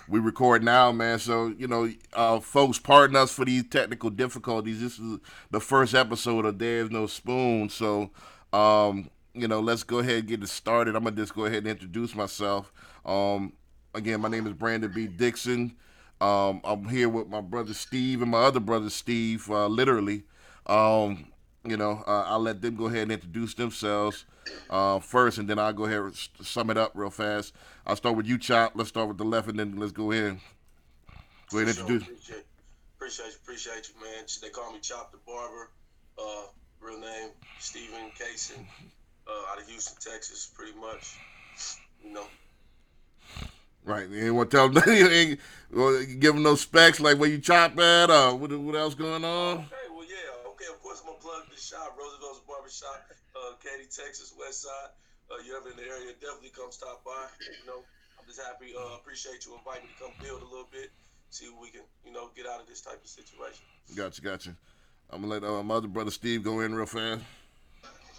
We record now, man. So, folks, pardon us for these technical difficulties. This is the first episode of There's No Spoon. So, let's go ahead and get it started. I'm going to just go ahead and introduce myself. Again, my name is Brandon B. Dixon. I'm here with my brother Steve and my other brother Steve, literally. I'll let them go ahead and introduce themselves first, and then I'll go ahead and sum it up real fast. I'll start with you, Chop. Let's start with the left, and then let's go ahead. Go For ahead and sure, introduce. appreciate you, man. They call me Chop the Barber. Real name Steven Kaysen, out of Houston, Texas, pretty much. You know. Right. You ain't want to tell them, you ain't give them no specs like where you chop at, or what else going on? Okay, well, yeah. Okay, of course, I'm going to plug this shop, Roosevelt's Barbershop, Katy, Texas, West Side. You ever in the area, definitely come stop by. I'm just happy. Appreciate you inviting me to come build a little bit, see what we can, get out of this type of situation. Gotcha. I'm going to let my other brother Steve go in real fast.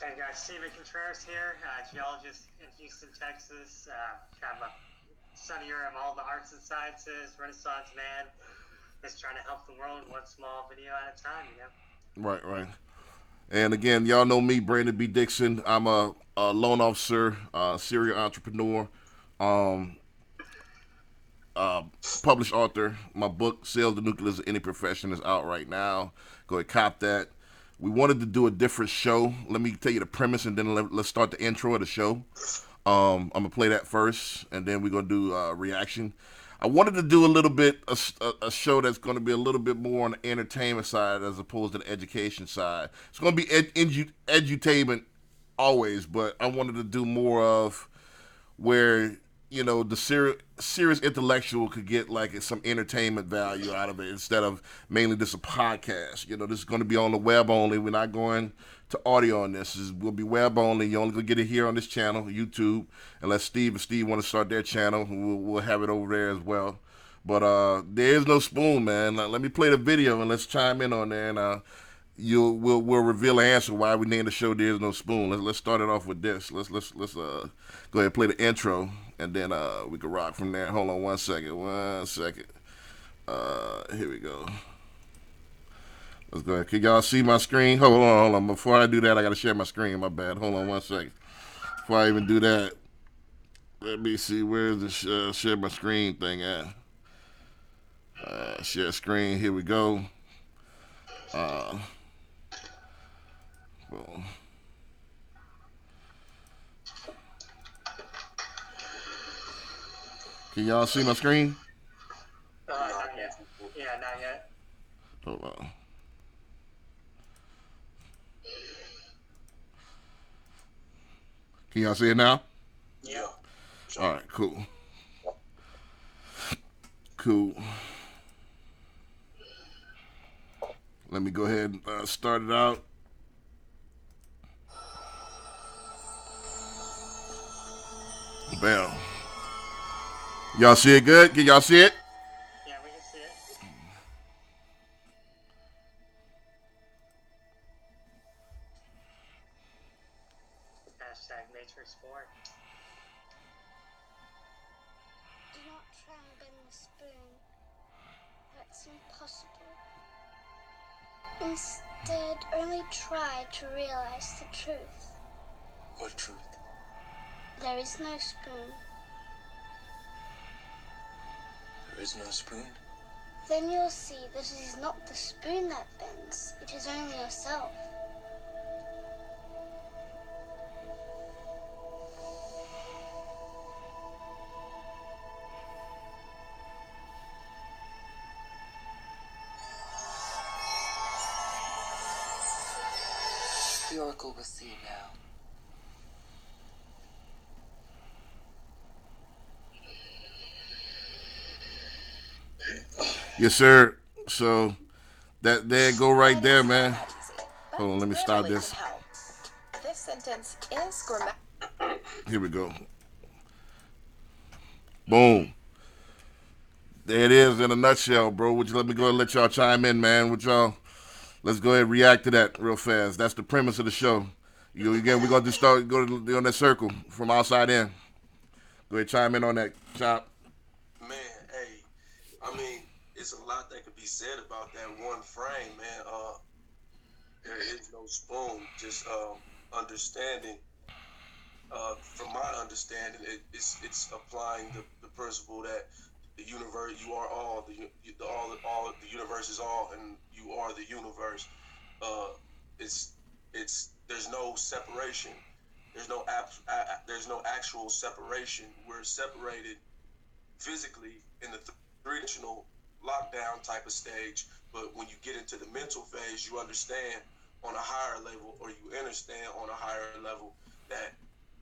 Hey guys, Steven Contreras here, geologist in Houston, Texas. Kind of a sunnier of all the arts and sciences, Renaissance man. Just trying to help the world one small video at a time, Right. And again, y'all know me, Brandon B. Dixon. I'm a loan officer, serial entrepreneur, published author. My book, Sales the Nucleus of Any Profession, is out right now. Go ahead, cop that. We wanted to do a different show. Let me tell you the premise, and then let's start the intro of the show. I'm going to play that first, and then we're going to do a reaction. I wanted to do a little bit, a show that's going to be a little bit more on the entertainment side as opposed to the education side. It's going to be edutainment always, but I wanted to do more of where, the serious intellectual could get like some entertainment value out of it instead of mainly just a podcast. This is going to be on the web only. We're not going to audio on this. Will be web only. You only gonna get it here on this channel, YouTube. Unless Steve want to start their channel, we'll have it over there as well. But there is no spoon, man. Let me play the video and let's chime in on there, and we'll reveal the answer why we named the show "There Is No Spoon." Let's start it off with this. Let's go ahead and play the intro, and then we can rock from there. Hold on one second. Here we go. Let's go ahead. Can y'all see my screen? Hold on. Before I do that, I gotta share my screen. My bad. Hold on one second. Before I even do that, let me see where's the share my screen thing at. Share screen. Here we go. Boom. Can y'all see my screen? Not yet. Yeah, not yet. Hold on. Can y'all see it now? Yeah. All right, cool. Let me go ahead and start it out. Bam. Y'all see it good? Can y'all see it? Yeah, we can see it. #Matrix4. Do not try and bend the spoon. That's impossible. Instead, only try to realize the truth. What truth? There is no spoon. There is no spoon? Then you'll see that it is not the spoon that bends, it is only yourself. The Oracle will see now. Yes, sir. So that there go right there, man. Hold on, let me stop this. This sentence is grammatical. Here we go. Boom. There it is in a nutshell, bro. Would you let me go and let y'all chime in, man? Would y'all? Let's go ahead and react to that real fast. That's the premise of the show. Again, we're gonna go on that circle from outside in. Go ahead, chime in on that, Chop. Man, hey, it's a lot that could be said about that one frame, man. There is no spoon. Just understanding. From my understanding, it's applying the principle that the universe, you are all, all the universe is all, and you are the universe. Uh, it's there's no separation. There's no actual separation. We're separated physically in the three-dimensional lockdown type of stage, but when you get into the mental phase, you understand on a higher level, or you understand on a higher level that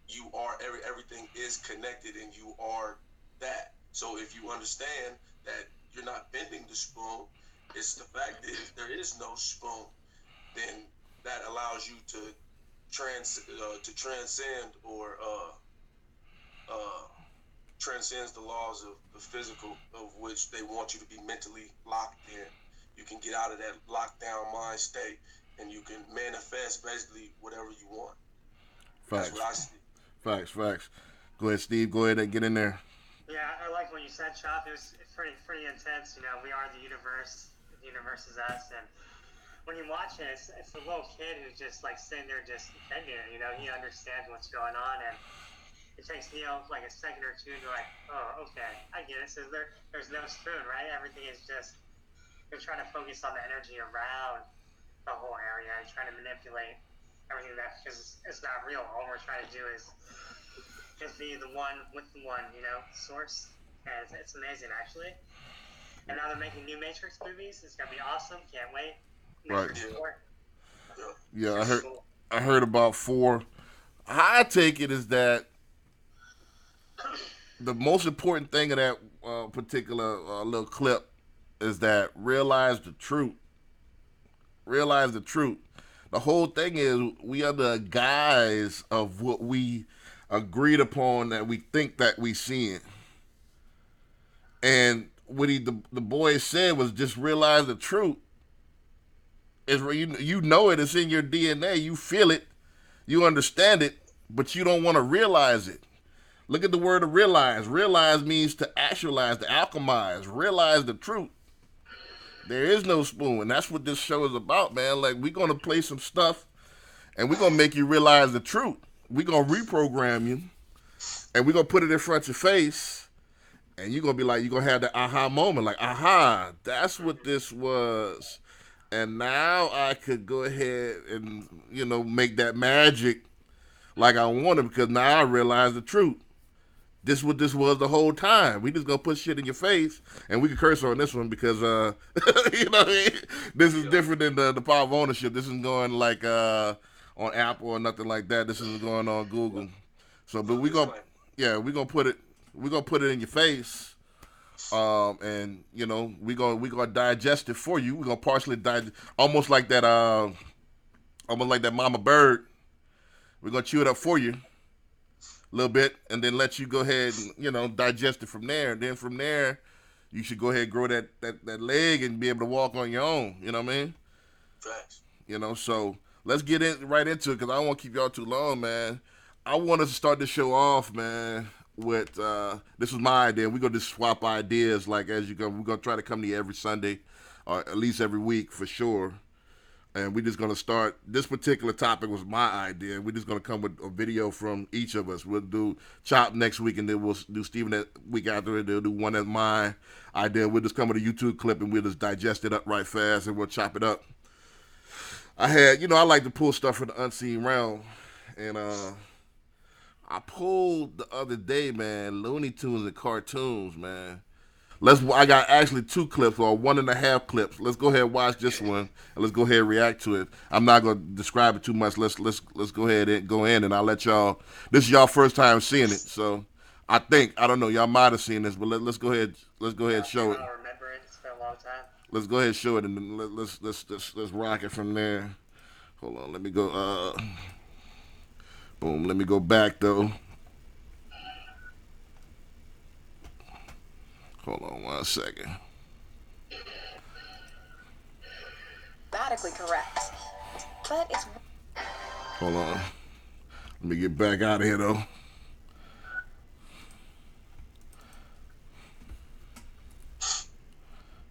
you are everything is connected, and you are that. So if you understand that you're not bending the spoon, it's the fact that if there is no spoon, then that allows you to transcend, or transcends the laws of the physical, of which they want you to be mentally locked in. You can get out of that lockdown mind state, and you can manifest basically whatever you want. Facts. That's what I see. Facts. Go ahead, Steve. Go ahead and get in there. Yeah, I like what you said, Chop. It was pretty intense. You know, we are the universe. The universe is us, and when you watch it, it's a little kid who's just like sitting there just bending it. You know, he understands what's going on, and it takes Neo like a second or two to like, oh, okay, I get it. So there's no spoon, right? Everything is just, you're trying to focus on the energy around the whole area and trying to manipulate everything that, because it's not real. All we're trying to do is just be the one with the one, you know, source. And it's amazing, actually. And now they're making new Matrix movies. It's gonna be awesome. Can't wait. Matrix 4. Yeah, I heard about 4. How I take it is that the most important thing of that particular little clip is that realize the truth. Realize the truth. The whole thing is we are the guise of what we agreed upon that we think that we seeing. And what the boy said was just realize the truth. It's you know it. It's in your DNA. You feel it. You understand it, but you don't want to realize it. Look at the word of realize. Realize means to actualize, to alchemize. Realize the truth. There is no spoon, and that's what this show is about, man. Like, we're going to play some stuff, and we're going to make you realize the truth. We're going to reprogram you, and we're going to put it in front of your face, and you're going to be like, you're going to have that aha moment, like, aha, that's what this was. And now I could go ahead and, you know, make that magic like I wanted, because now I realize the truth. This is what this was the whole time. We just gonna put shit in your face, and we can curse on this one because you know, this is different than the power of ownership. This isn't going like on Apple or nothing like that. This is going on Google. So, but we gonna put it in your face, and you know we gonna digest it for you. We gonna partially digest, almost like that mama bird. We're gonna chew it up for you a little bit, and then let you go ahead and, you know, digest it from there. And then from there, you should go ahead and grow that leg and be able to walk on your own. You know what I mean? Facts. You know, so let's get right into it, because I don't want to keep y'all too long, man. I want us to start the show off, man, with this was my idea. We're gonna just swap ideas like as you go. We're gonna try to come to you every Sunday, or at least every week for sure. And we're just going to start. This particular topic was my idea. We're just going to come with a video from each of us. We'll do Chop next week, and then we'll do Steven that week after it. They'll do one as my idea. We'll just come with a YouTube clip, and we'll just digest it up right fast, and we'll chop it up. I like to pull stuff from the unseen realm. And I pulled the other day, man, Looney Tunes and cartoons, man. I got actually 2 clips, or 1.5 clips. Let's go ahead and watch this one, and let's go ahead and react to it. I'm not gonna describe it too much. Let's go ahead and go in, and I'll let y'all. This is y'all first time seeing it, so I don't know, y'all might have seen this, but let's go ahead. Let's go ahead and show it. I don't remember it. It's been a long time. Let's go ahead and show it, and then let's rock it from there. Hold on, let me go. Boom. Let me go back though. Hold on 1 second. Grammatically correct. But it's... Hold on. Let me get back out of here, though.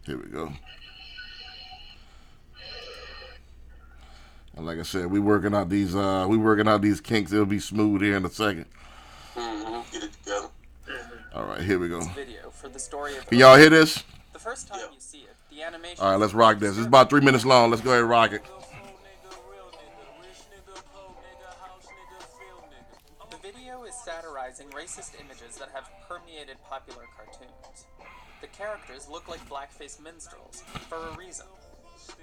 Here we go. And like I said, we working out these kinks. It'll be smooth here in a second. Get it together. All right, here we go. Video for the story of Can y'all hear this? the first time you see it, the animation. All right, let's rock this. It's about 3 minutes long. Let's go ahead and rock it. The video is satirizing racist images that have permeated popular cartoons. The characters look like blackface minstrels, for a reason.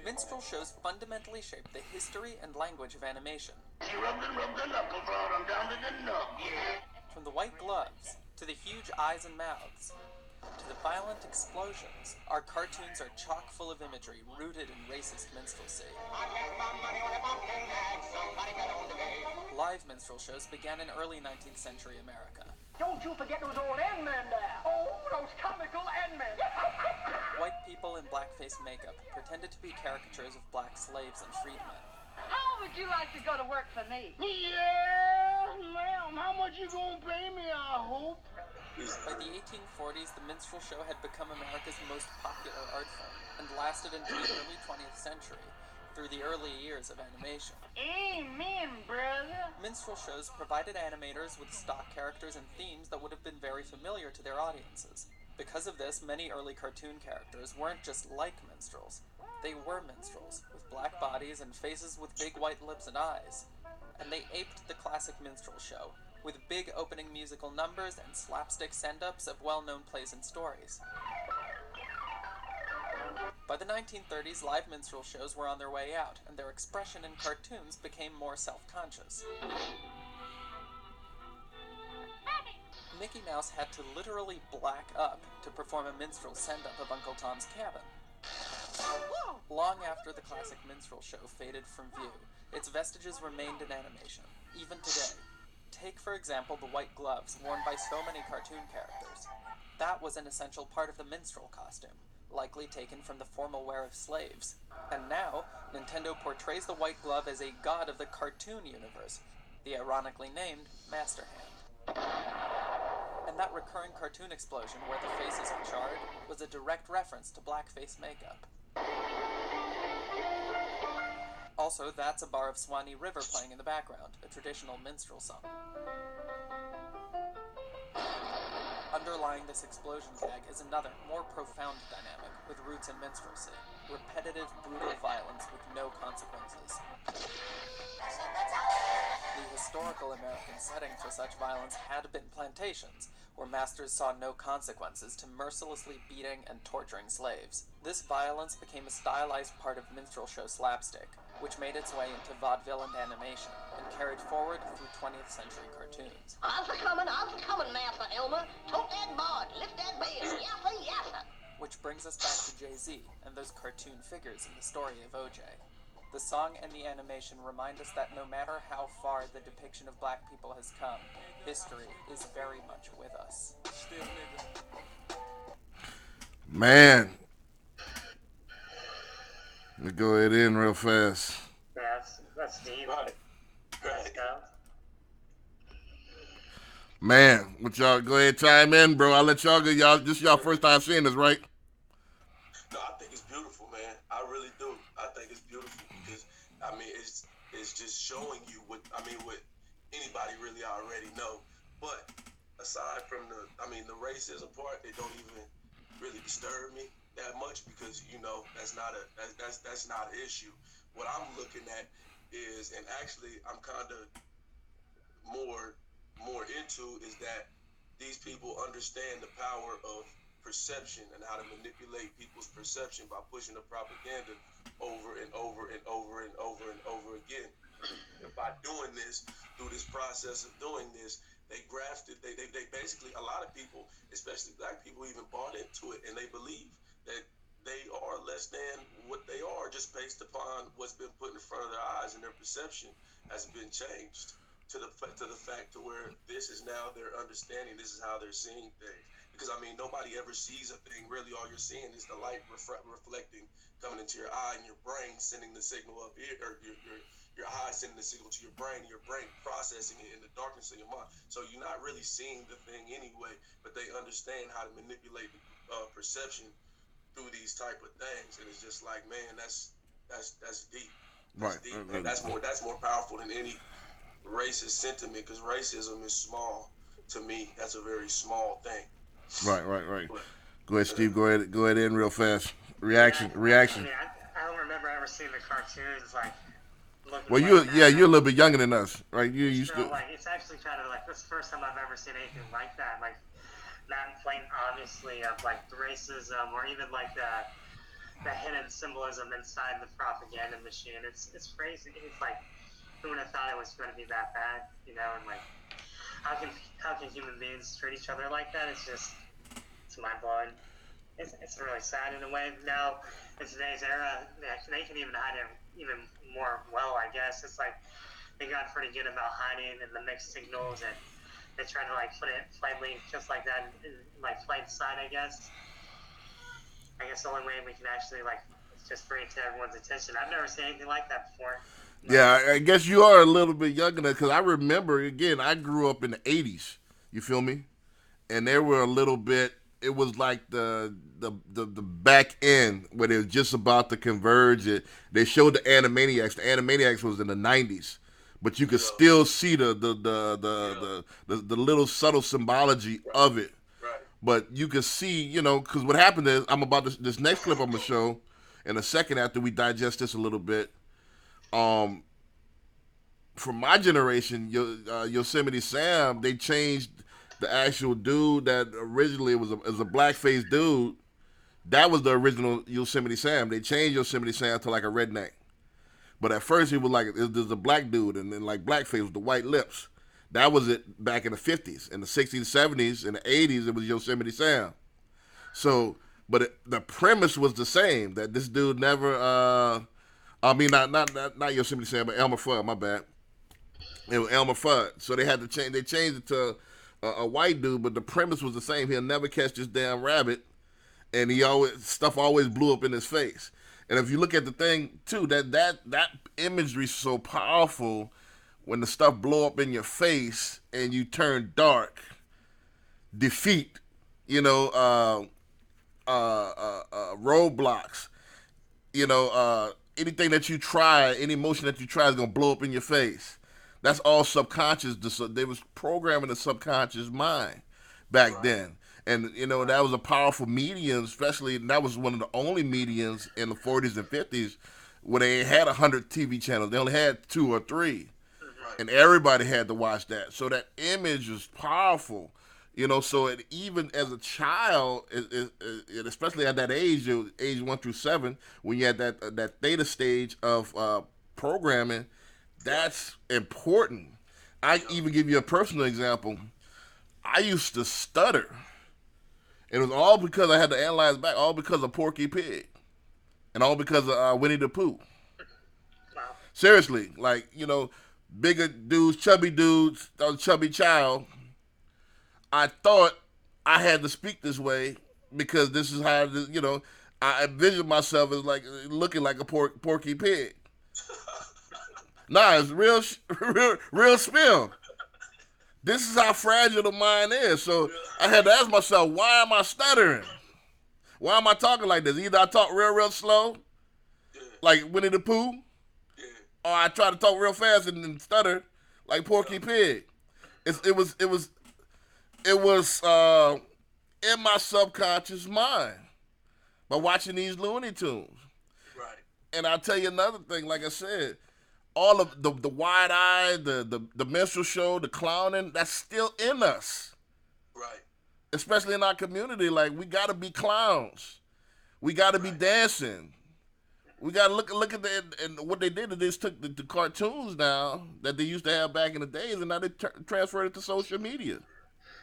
Minstrel shows fundamentally shape the history and language of animation. From the white gloves, to the huge eyes and mouths, to the violent explosions, our cartoons are chock full of imagery rooted in racist minstrelsy. Live minstrel shows began in early 19th century America. Don't you forget those old N-men there. Oh, those comical N-men. White people in blackface makeup pretended to be caricatures of black slaves and freedmen. How would you like to go to work for me? Yeah, ma'am. How much you gonna pay me, I hope? By the 1840s, the minstrel show had become America's most popular art form and lasted into the early 20th century, through the early years of animation. Amen, brother. Minstrel shows provided animators with stock characters and themes that would have been very familiar to their audiences. Because of this, many early cartoon characters weren't just like minstrels. They were minstrels, with black bodies and faces with big white lips and eyes. And they aped the classic minstrel show, with big opening musical numbers and slapstick send-ups of well-known plays and stories. By the 1930s, live minstrel shows were on their way out, and their expression in cartoons became more self-conscious. Mickey Mouse had to literally black up to perform a minstrel send-up of Uncle Tom's Cabin. Long after the classic minstrel show faded from view, its vestiges remained in animation, even today. Take, for example, the white gloves worn by so many cartoon characters. That was an essential part of the minstrel costume, likely taken from the formal wear of slaves. And now, Nintendo portrays the white glove as a god of the cartoon universe, the ironically named Master Hand. And that recurring cartoon explosion where the faces are charred was a direct reference to blackface makeup. Also, that's a bar of Swanee River playing in the background, a traditional minstrel song. Underlying this explosion gag is another, more profound dynamic with roots in minstrelsy: repetitive, brutal violence with no consequences. The historical American setting for such violence had been plantations, where masters saw no consequences to mercilessly beating and torturing slaves. This violence became a stylized part of minstrel show slapstick, which made its way into vaudeville and animation, and carried forward through 20th century cartoons. I'll coming, Master Elmer. Tote that board, lift that bell, yassa, yassa. Which brings us back to Jay-Z and those cartoon figures in the story of OJ. The song and the animation remind us that no matter how far the depiction of black people has come, history is very much with us. Man. Let me go ahead in real fast. Yeah, that's deep. Right. Let's go. Man, what y'all go ahead chime in, bro. I'll let y'all go. This y'all first time seeing this, right? No, I think it's beautiful, man. I really do. I think it's beautiful because it's just showing you what anybody really already know. But aside from the racism part, it don't even really disturb me that much because that's not an issue. What I'm looking at is, and actually I'm kind of more into, is that these people understand the power of perception and how to manipulate people's perception by pushing the propaganda over and over and over and over and over again. And by doing this, through this process of doing this, they basically, a lot of people, especially black people, even bought into it, and they believe that they are less than what they are just based upon what's been put in front of their eyes, and their perception has been changed to the fact to where this is now their understanding. This is how they're seeing things. Because nobody ever sees a thing. Really, all you're seeing is the light reflecting, coming into your eye, and your brain sending the signal up here, or your eye sending the signal to your brain processing it in the darkness of your mind. So you're not really seeing the thing anyway, but they understand how to manipulate perception through these type of things, and it's just like, man, that's deep. Right. Deep, man. That's more powerful than any racist sentiment, because racism is small to me. That's a very small thing. Right. But, Go ahead, Steve. Go ahead in real fast. Reaction. I mean, I don't remember ever seeing the cartoons like. Well, you're a little bit younger than us, right? You used so, to. like, it's actually kind of like this is the first time I've ever seen anything like that. Like, not plain obviously of like racism or even like the hidden symbolism inside the propaganda machine. It's crazy. It's like, who would have thought it was going to be that bad, you know? And like, how can human beings treat each other like that? It's mind blowing. It's really sad in a way. Now, in today's era, they can even hide it even more well, I guess. It's like they got pretty good about hiding and the mixed signals, and they try to like put it plainly just like that in like plain sight, I guess. I guess the only way we can actually like just bring it to everyone's attention. I've never seen anything like that before. Yeah, I guess you are a little bit younger than, because I remember, again, I grew up in the 80s, you feel me? And they were a little bit, it was like the back end where they were just about to converge. They showed the Animaniacs. The Animaniacs was in the 90s, but you could still see the little subtle symbology of it. Right. But you could see, you know, because what happened is, I'm about this next clip I'm going to show in a second after we digest this a little bit. From my generation, Yosemite Sam, they changed the actual dude that originally was a blackface dude. That was the original Yosemite Sam. They changed Yosemite Sam to like a redneck. But at first he was like, there's a black dude, and then like blackface with the white lips. That was it back in the 50s. In the 60s, 70s, in the 80s, it was Yosemite Sam. So, but the premise was the same, that this dude never, not Yosemite Sam, but Elmer Fudd, my bad. It was Elmer Fudd. So they had to change, they changed it to a white dude, but the premise was the same. He'll never catch this damn rabbit, and stuff always blew up in his face. And if you look at the thing too, that imagery is so powerful. When the stuff blow up in your face and you turn dark, defeat, roadblocks, anything that you try, any emotion that you try is gonna blow up in your face. That's all subconscious. They was programming the subconscious mind back then. And, that was a powerful medium, especially, and that was one of the only mediums in the 40s and 50s where they had 100 TV channels. They only had 2 or 3. And everybody had to watch that. So that image was powerful. So even as a child, especially at that age 1 through 7, when you had that theta stage of programming, that's important. I even give you a personal example. I used to stutter. It was all because I had to analyze back, all because of Porky Pig. And all because of Winnie the Pooh. Wow. Seriously, like, bigger dudes, chubby dudes, I was a chubby child. I thought I had to speak this way because this is how, I envisioned myself as like looking like a Porky Pig. Nah, it's real spill. This is how fragile the mind is. So I had to ask myself, why am I stuttering? Why am I talking like this? Either I talk real slow, like Winnie the Pooh, or I try to talk real fast and then stutter like Porky Pig. It was in my subconscious mind by watching these Looney Tunes. Right. And I'll tell you another thing, like I said, all of the wide eye, the minstrel show, the clowning, that's still in us. Right. Especially in our community, like we gotta be clowns. We gotta be dancing. We gotta look at and what they did is they just took the cartoons now that they used to have back in the days, and now they transferred it to social media.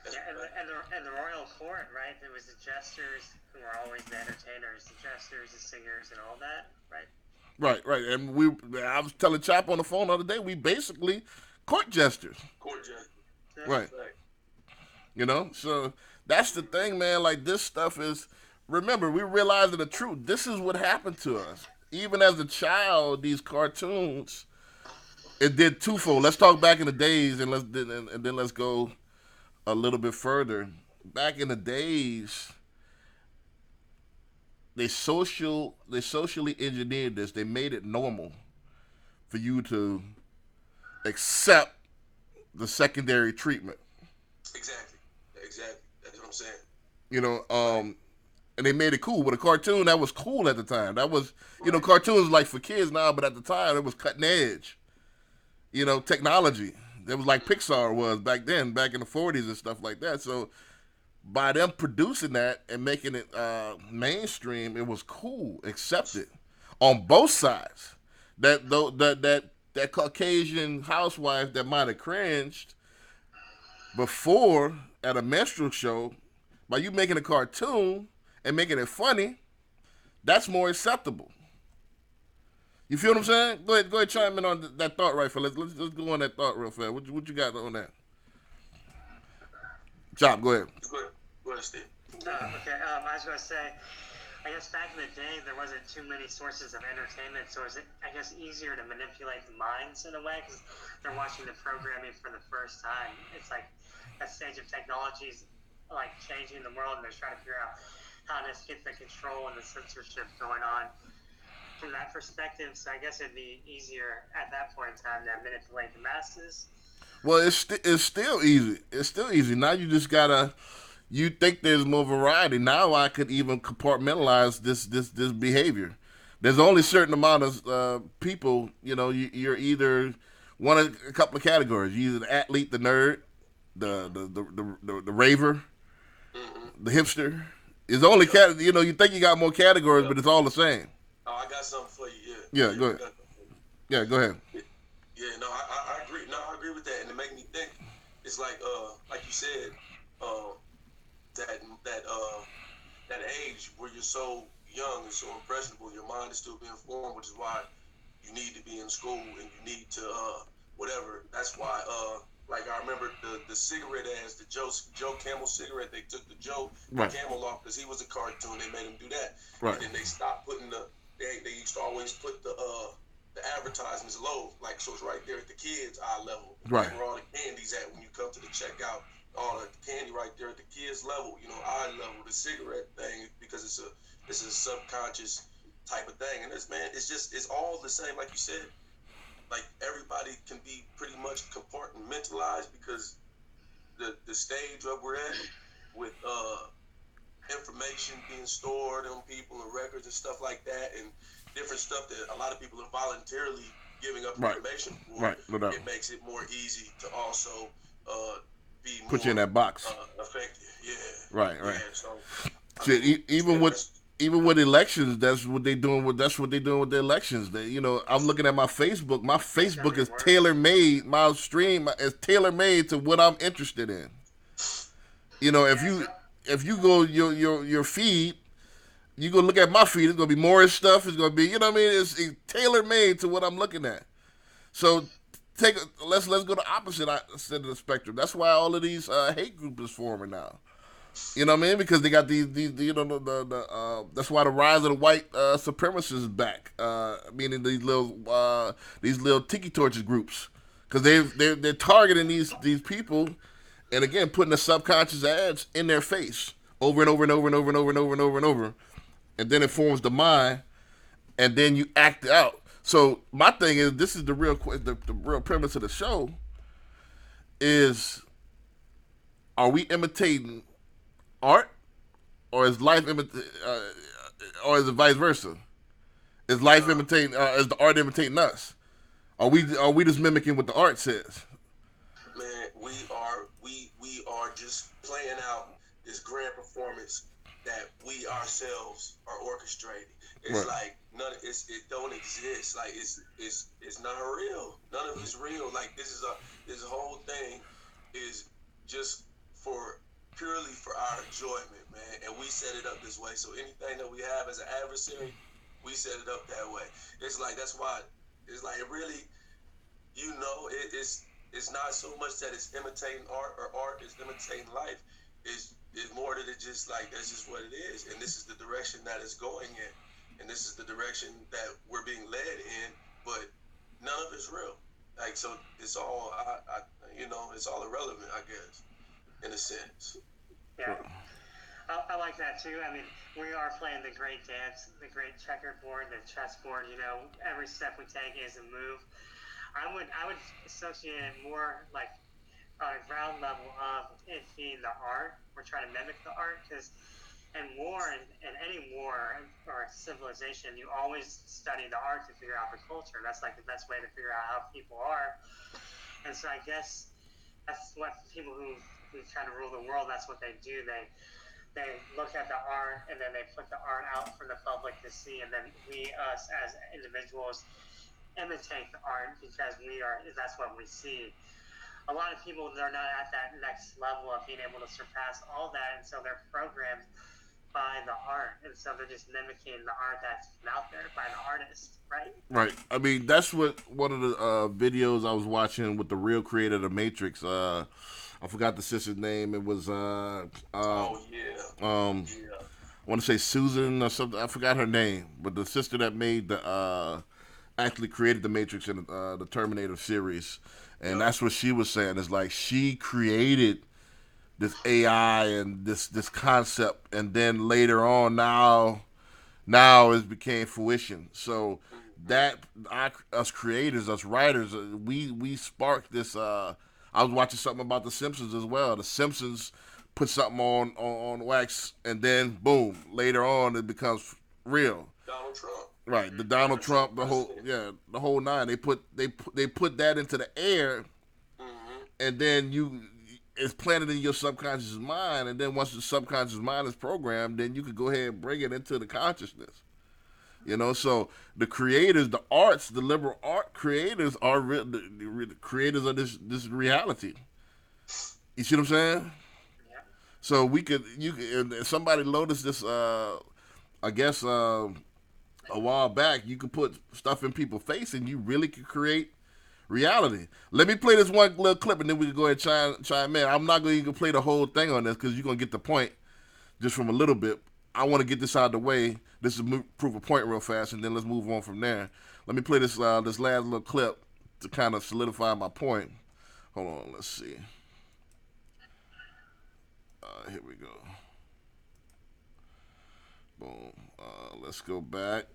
And the royal court, right? There was the jesters who were always the entertainers, the jesters, the singers, and all that, right? Right. And I was telling Chop on the phone the other day, we basically court jesters. Court jesters. Right. So that's the thing, man. Like, this stuff is, remember, we realizing the truth. This is what happened to us. Even as a child, these cartoons, it did twofold. Let's talk back in the days, and then let's go a little bit further. Back in the days, they socially engineered this. They made it normal for you to accept the secondary treatment. Exactly. That's what I'm saying. You know, Right. and they made it cool. With a cartoon, that was cool at the time. That was, Right. cartoons like for kids now, but at the time it was cutting edge. Technology. It was like Pixar was back then, back in the 40s and stuff like that. So by them producing that and making it mainstream, it was cool, accepted on both sides. That Caucasian housewife that might have cringed before at a minstrel show, by you making a cartoon and making it funny, that's more acceptable. You feel what I'm saying? Go ahead, chime in on that thought right fast. Let's go on that thought real fast. What you got on that? Chop, go ahead. Go ahead, Steve. Okay, I was going to say, I guess back in the day, there wasn't too many sources of entertainment, so it was, I guess, easier to manipulate the minds in a way, because they're watching the programming for the first time. It's like that stage of technology is like changing the world, and they're trying to figure out how to get the control and the censorship going on from that perspective. So I guess it'd be easier at that point in time to manipulate the masses. Well, it's still easy. It's still easy. Now you just gotta. You think there's more variety. Now I could even compartmentalize this behavior. There's only a certain amount of people. You're either one of a couple of categories. You're either the athlete, the nerd, the raver, the hipster. It's only you think you got more categories, but it's all the same. Oh, I got something for you. Yeah, go ahead. Yeah, go ahead. Yeah, no, I agree. No, I agree with that, and it made me think. It's like you said, that age where you're so young and so impressionable, your mind is still being formed, which is why you need to be in school and you need to whatever. That's why like I remember the cigarette ads, the Joe Camel cigarette. They took the Joe Camel off because he was a cartoon. They made him do that, right. And then they stopped putting they used to always put the advertisements low, like so it's right there at the kids' eye level, right? Where all the candy's at when you come to the checkout. All the candy right there at the kids' level, eye level, the cigarette thing, because it's a subconscious type of thing, and it's all the same, like you said. Like everybody can be pretty much compartmentalized because the stage where we're at with information being stored on people and records and stuff like that, and different stuff that a lot of people are voluntarily giving up information for. Right, no doubt. It makes it more easy to also be more put you in that box. Effective, yeah. Right. Yeah, so Shit, even with elections, that's what they're doing with the elections. I'm looking at my Facebook. My Facebook is tailor made. My stream is tailor made to what I'm interested in. If you go your feed, you go look at my feed. It's gonna be Morris stuff. It's gonna be It's tailor made to what I'm looking at. So let's go the opposite side of the spectrum. That's why all of these hate groups is forming now. You know what I mean? Because they got these that's why the rise of the white supremacists is back. Meaning these little tiki torches groups, because they're targeting these people, and again putting the subconscious ads in their face over and over and over and over and over and over and over and over, and then it forms the mind, and then you act out. So my thing is, this is the real premise of the show is: are we imitating art, or is life or is it vice versa? Is life imitating? Is the art imitating us? Are we just mimicking what the art says? Man, we are just playing out this grand performance that we ourselves are orchestrating. It's like it don't exist. Like it's not real. None of it's real. Like this whole thing is just purely for our enjoyment, man. And we set it up this way. So anything that we have as an adversary, we set it up that way. It's like that's why it's like it really, it's not so much that it's imitating art or art is imitating life. It's more that it's just like that's just what it is, and this is the direction that it's going in, and this is the direction that we're being led in. But none of it's real. Like so, it's all it's all irrelevant, I guess, in a sense. Yeah. I like that too. I mean, we are playing the great dance, the great checkerboard, the chessboard. You know, every step we take is a move. I would associate it more like on a ground level of it being the art. We're trying to mimic the art because in war and any war or civilization, you always study the art to figure out the culture. That's like the best way to figure out how people are. And so I guess that's what people who try to rule the world. That's what they do. They look at the art and then they put the art out for the public to see, and then us as individuals imitate the art because that's what we see. A lot of people, they're not at that next level of being able to surpass all that, and so they're programmed by the art, and so they're just mimicking the art that's out there by the artist, right? Right. I mean, that's what one of the videos I was watching with the real creator of the Matrix. I forgot the sister's name. It was Oh yeah. Yeah. I want to say Susan or something. I forgot her name, but the sister that made the actually created the Matrix in the Terminator series, and that's what she was saying. Is like she created this AI and this concept, and then later on, now it became fruition. So that us creators, us writers, we sparked this. I was watching something about the Simpsons as well. The Simpsons put something on wax, and then boom, later on it becomes real. Donald Trump. Right, the Donald Trump, the whole nine. They put that into the air, and then it's planted in your subconscious mind, and then once the subconscious mind is programmed, then you can go ahead and bring it into the consciousness. You know, so the creators, the arts, the liberal art creators are the creators of this reality. You see what I'm saying? Yeah. So somebody noticed this. I guess a while back, you could put stuff in people's face, and you really could create reality. Let me play this one little clip, and then we can go ahead and chime in. I'm not going to even play the whole thing on this because you're going to get the point just from a little bit. I want to get this out of the way. This is prove a point real fast, and then let's move on from there. Let me play this last little clip to kind of solidify my point. Hold on, let's see. Here we go. Boom. Let's go back.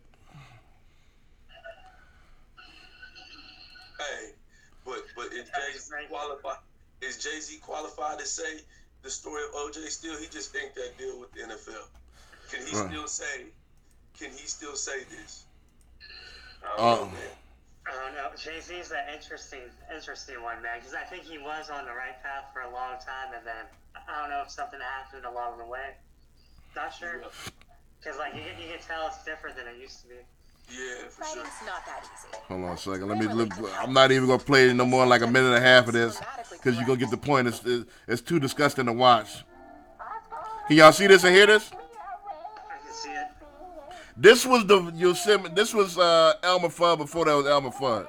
Hey, but is Jay-Z qualified? Is Jay-Z qualified to say the story of OJ still? He just inked that deal with the NFL. Can he still say? Can he still say this? I don't know, man. I don't know. Jay-Z's an interesting one, man, because I think he was on the right path for a long time, and then I don't know if something happened along the way. Not sure. Because like you can tell it's different than it used to be. Yeah, for sure. Writing's not that easy. Hold on a second. I'm not even gonna play no more than like a minute and a half of this because you're gonna get the point. It's too disgusting to watch. Can y'all see this and hear this? I can see it. This was This was Elmer Fudd before that was Elmer Fudd.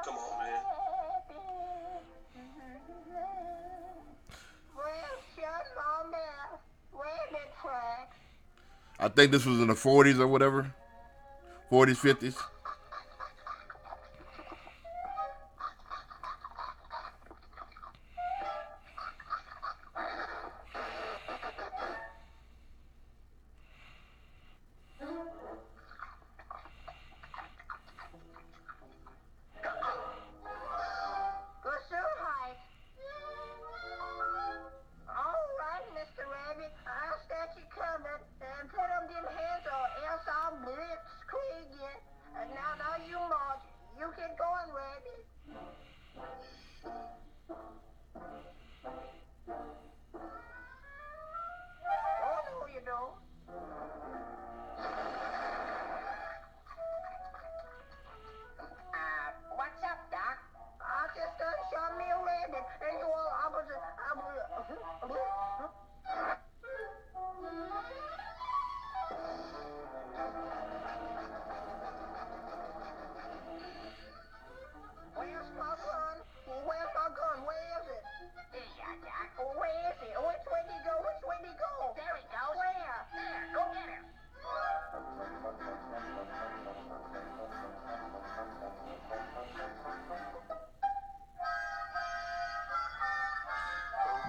Come on, man. I think this was in the 40s or whatever, 40s, 50s.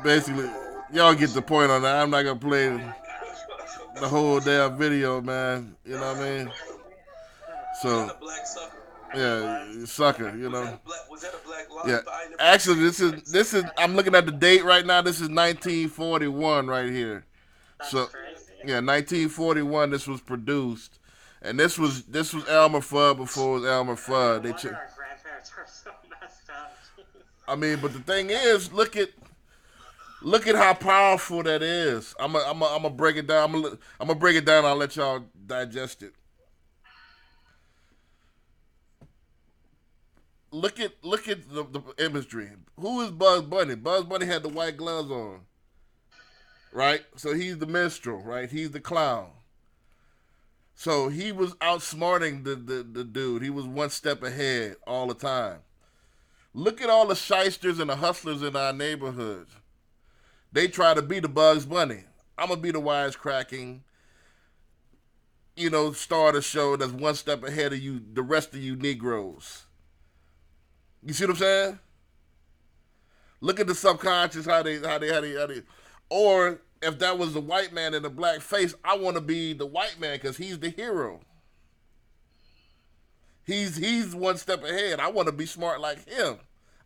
Basically, y'all get the point on that. I'm not gonna play it. the whole damn video, man. You know what I mean? Was So that a black sucker? yeah, sucker. You Was that know. a black? Was that a black Yeah. life? I ain't never Actually, seen this is. I'm looking at the date right now. This is 1941 right here. That's So crazy. yeah, 1941. This was produced, and this was Elmer Fudd before it was Elmer Fudd. No wonder our grandparents are so messed up. I mean, but the thing is, look at how powerful that is. I'm gonna break it down. I'm gonna break it down. I'll let y'all digest it. Look at the imagery. Who is Bugs Bunny? Bugs Bunny had the white gloves on, right? So he's the minstrel, right? He's the clown. So he was outsmarting the dude. He was one step ahead all the time. Look at all the shysters and the hustlers in our neighborhoods. They try to be the Bugs Bunny. I'm going to be the wisecracking, star of the show that's one step ahead of you, the rest of you Negroes. You see what I'm saying? Look at the subconscious, how they. Or if that was the white man in the black face, I want to be the white man because he's the hero. He's one step ahead. I want to be smart like him.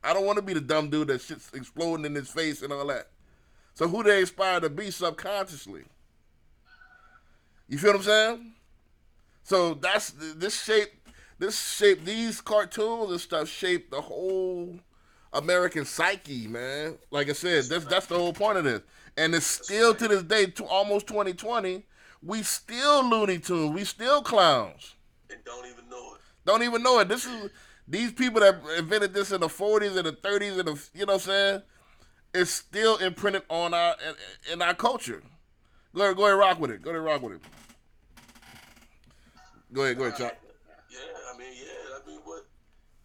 I don't want to be the dumb dude that shit's exploding in his face and all that. So who they aspire to be subconsciously? You feel what I'm saying? So that's these cartoons and stuff shape the whole American psyche, man. Like I said, that's the whole point of this. And it's still to this day, almost 2020, we still Looney Tunes, we still clowns. And don't even know it. Don't even know it. These people that invented this in the 40s and the 30s and you know what I'm saying? It's still imprinted on in our culture. Go ahead, rock with it. Go ahead, Chuck. Yeah, I mean, what?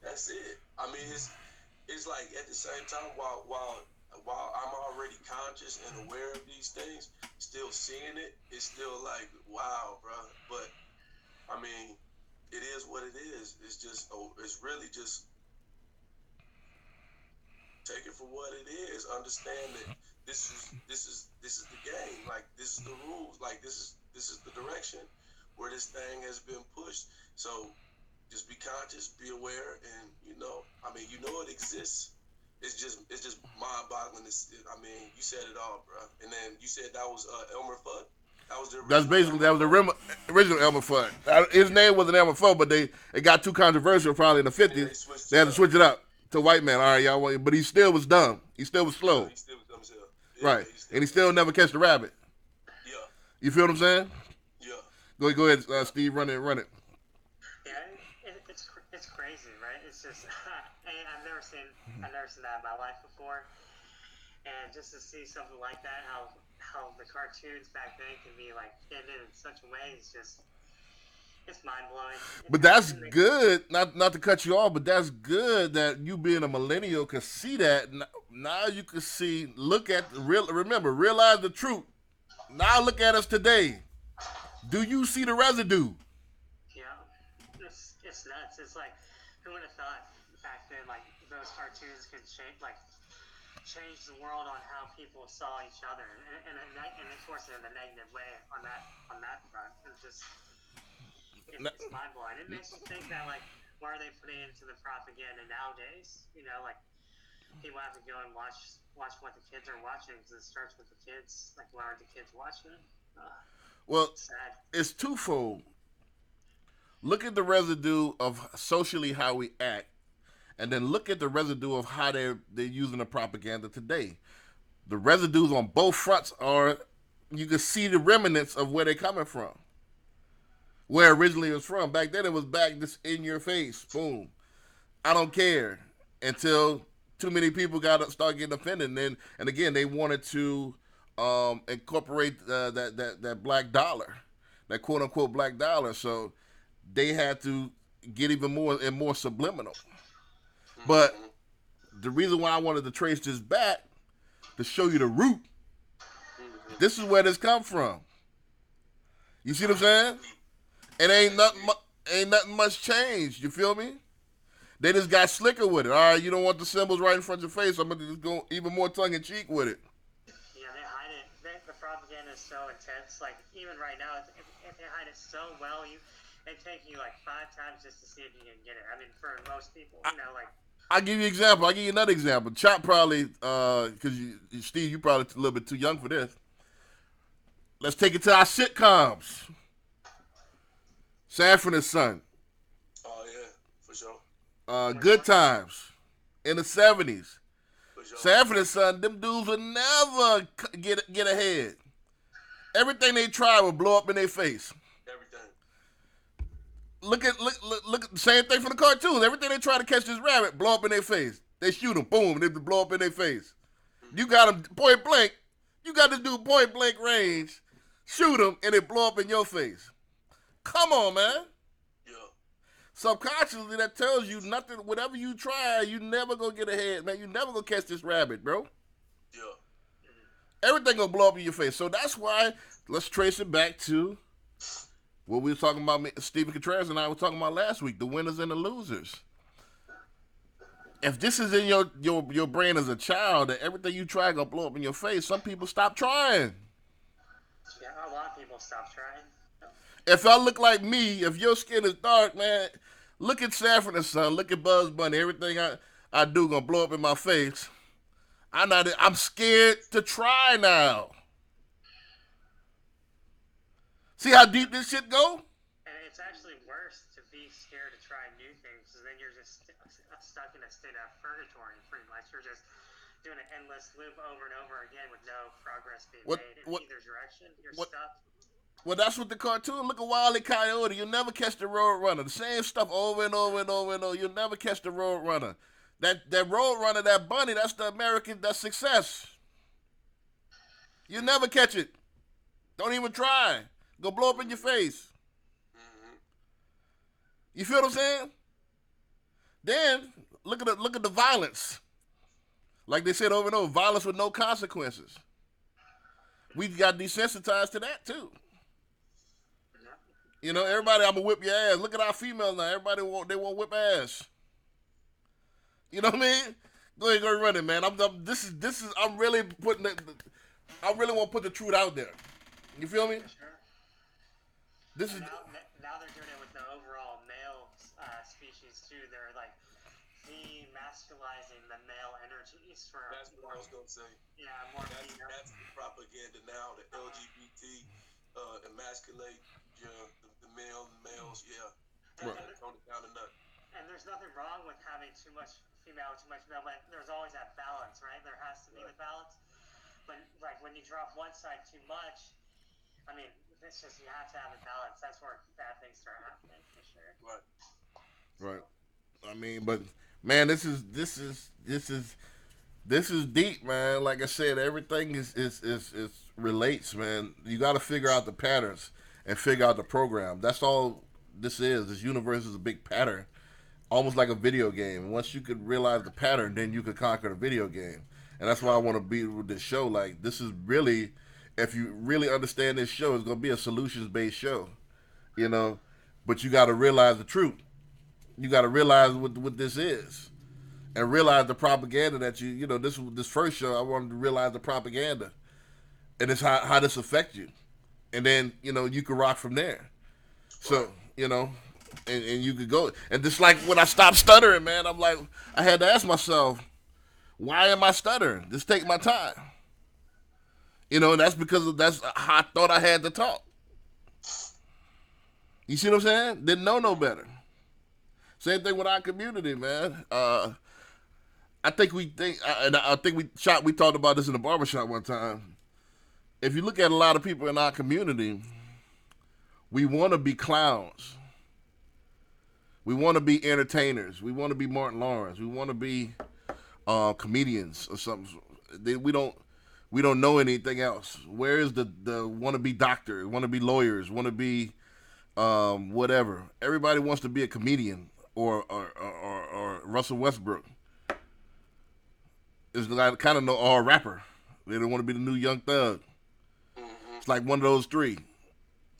That's it. I mean, it's like at the same time, while I'm already conscious and aware of these things, still seeing it, it's still like, wow, bro. But I mean, it is what it is. It's just, it's really just take it for what it is. Understand that this is the game. Like, this is the rules. Like, this is the direction where this thing has been pushed. So just be conscious, be aware, and it exists. It's just mind-boggling. I mean, you said it all, bro. And then you said that was Elmer Fudd. That was the original Elmer Fudd. His name wasn't Elmer Fudd, but it got too controversial probably in the 50s. They had to switch it up to white man. All right, y'all. But he still was dumb. He still was slow. He still was dumb as hell. Yeah, right. And he still never catch the rabbit. Yeah. You feel what I'm saying? Yeah. Go ahead, Steve. Run it. Yeah, it's crazy, right? It's just I've never seen that in my life before, and just to see something like that, how the cartoons back then can be like hidden in such a way, it's mind blowing. But that's good. Not to cut you off, but that's good that you being a millennial could see that. Now you can see. Look at realize the truth. Now look at us today. Do you see the residue? Yeah, it's nuts. It's like, who would have thought back then, like, those cartoons could change the world on how people saw each other, and of course in a negative way on that front. It's mind blowing. It makes you think that, like, why are they putting into the propaganda nowadays? Like, people have to go and watch what the kids are watching, because it starts with the kids. Like, why aren't the kids watching it? Well, it's twofold. Look at the residue of socially how we act, and then look at the residue of how they're using the propaganda today. The residues on both fronts you can see the remnants of where they're coming from. Where originally it was from. Back then it was this in your face. Boom. I don't care. Until too many people start getting offended. And again, they wanted to incorporate that black dollar, that quote unquote black dollar. So they had to get even more and more subliminal. But the reason why I wanted to trace this back, to show you the root, this is where this come from. You see what I'm saying? It ain't nothing much changed. You feel me? They just got slicker with it. All right, you don't want the symbols right in front of your face. I'm going to just go even more tongue-in-cheek with it. Yeah, they hide it. The propaganda is so intense. Like even right now, if they hide it so well, it take you like 5 times just to see if you can get it. I mean, for most people, like. I'll give you an example. I'll give you another example. Chop probably, because Steve, you probably a little bit too young for this. Let's take it to our sitcoms. Sanford and Son. Oh yeah, for sure. Good Times in the 70s. For sure. Sanford and Son, them dudes would never get ahead. Everything they tried would blow up in their face. Everything. Look at the same thing from the cartoons. Everything they try to catch this rabbit, blow up in their face. They shoot them, boom, they blow up in their face. You got them point blank. You got this dude point blank range. Shoot him, and it blow up in your face. Come on, man. Yeah. Subconsciously, that tells you nothing. Whatever you try, you never gonna get ahead, man. You never gonna catch this rabbit, bro. Yeah. Everything gonna blow up in your face. So that's why, let's trace it back to what we were talking about. Stephen Contreras and I were talking about last week: the winners and the losers. If this is in your brain as a child, that everything you try gonna blow up in your face, some people stop trying. Yeah, a lot of people stop trying. If I look like me, if your skin is dark, man, look at Sanford and Son, look at Bugs Bunny. Everything I do gonna blow up in my face. I'm scared to try now. See how deep this shit go? And it's actually worse to be scared to try new things, because then you're just stuck in a state of purgatory, pretty much. You're just doing an endless loop over and over again with no progress being made in either direction. You're stuck. Well, that's what the cartoon. Look at Wile E. Coyote. You'll never catch the Road Runner. The same stuff over and over and over and over. You'll never catch the Road Runner. That Road Runner, that bunny, that's the American, that's success. You'll never catch it. Don't even try. Go blow up in your face. You feel what I'm saying? Then look at the violence. Like they said over and over, violence with no consequences. We got desensitized to that too. You know, everybody, I'm gonna whip your ass. Look at our females now. Everybody want whip ass. You know what I mean? Go ahead, go run it, man. I'm really putting it. I really want to put the truth out there. You feel me? Sure. This is now they're doing it with the overall male species too. They're like demasculizing the male energies for. That's what I was gonna say. Yeah, more female. That's the propaganda now. The LGBT emasculate the males. Yeah. Right. Tone it down a nut. And there's nothing wrong with having too much female, too much male, but there's always that balance, right? There has to be the balance. But like when you drop one side too much, I mean, it's just you have to have a balance. That's where bad things start happening for sure. Right. I mean, but man, this is deep, man. Like I said, everything is relates, man. You got to figure out the patterns and figure out the program. That's all this is. This universe is a big pattern, almost like a video game. Once you could realize the pattern, then you could conquer the video game. And that's why I want to be with this show. Like, this is really, if you really understand this show, it's going to be a solutions-based show, you know. But you got to realize the truth. You got to realize what this is, and realize the propaganda that you know. This first show, I wanted to realize the propaganda, and it's how this affects you, and then you know you can rock from there. So you know, and you could go, and just like when I stopped stuttering, man, I'm like, I had to ask myself, why am I stuttering? Just take my time. You know, and that's because that's how I thought I had to talk. You see what I'm saying? Didn't know no better. Same thing with our community, man. I think we talked about this in the barbershop one time. If you look at a lot of people in our community, we want to be clowns. We want to be entertainers. We want to be Martin Lawrence. We want to be comedians or something. We don't know anything else. Where is the want to be doctor? Want to be lawyers? Want to be whatever? Everybody wants to be a comedian or Russell Westbrook. Is like kind of no or a rapper. They don't want to be the new Young Thug. It's like one of those three.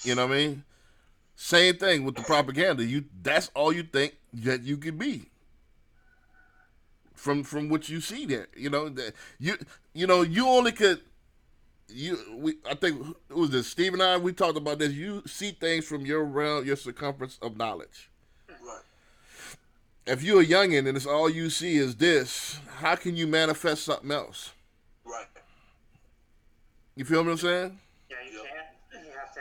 You know what I mean? Same thing with the propaganda. That's all you think that you could be. From what you see there, you know that you only could I think it was this Steve and I. We talked about this. You see things from your realm, your circumference of knowledge. Right. If you're a youngin and it's all you see is this, how can you manifest something else? Right. You feel what I'm saying? Yeah, you can't. You have to.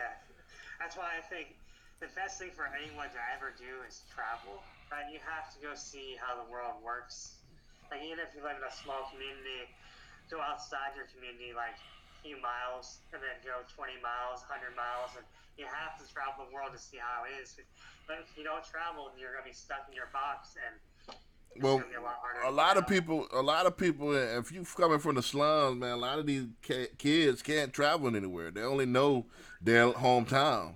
That's why I think the best thing for anyone to ever do is travel. Right? You have to go see how the world works. Like, even if you live in a small community, go outside your community like a few miles and then go 20 miles, 100 miles, and you have to travel the world to see how it is. But if you don't travel, you're going to be stuck in your box, and it's Well, going to be a lot harder. a lot of people. If you coming from the slums, man, a lot of these kids can't travel anywhere. They only know their hometown.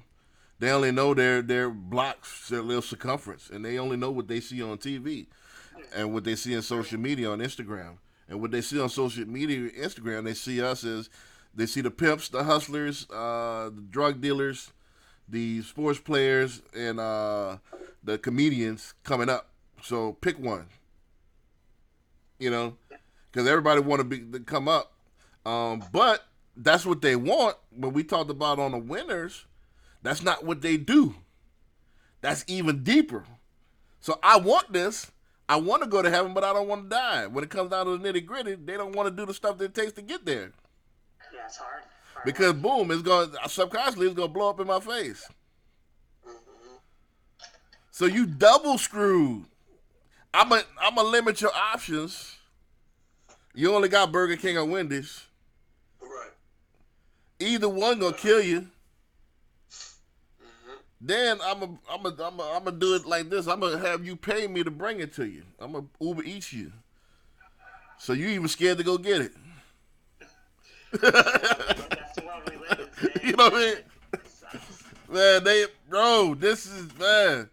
They only know their blocks, their little circumference, and they only know what they see on TV and what they see in social media on Instagram. And what they see on social media, Instagram, they see us as they see the pimps, the hustlers, the drug dealers, the sports players, and the comedians coming up. So pick one, because everybody want to come up. But that's what they want. But we talked about on the winners, that's not what they do. That's even deeper. So I want this. I want to go to heaven, but I don't want to die. When it comes down to the nitty gritty, they don't want to do the stuff that it takes to get there. Yeah, it's hard. Because boom, it's going subconsciously it's going to blow up in my face. So you double screwed. I'm a limit your options. You only got Burger King or Wendy's. Right. Either one gonna kill you. Then I'm gonna do it like this. I'm gonna have you pay me to bring it to you. I'm gonna Uber Eats you. So you even scared to go get it. That's the world we live in today. You know what I mean? Man, this is, man.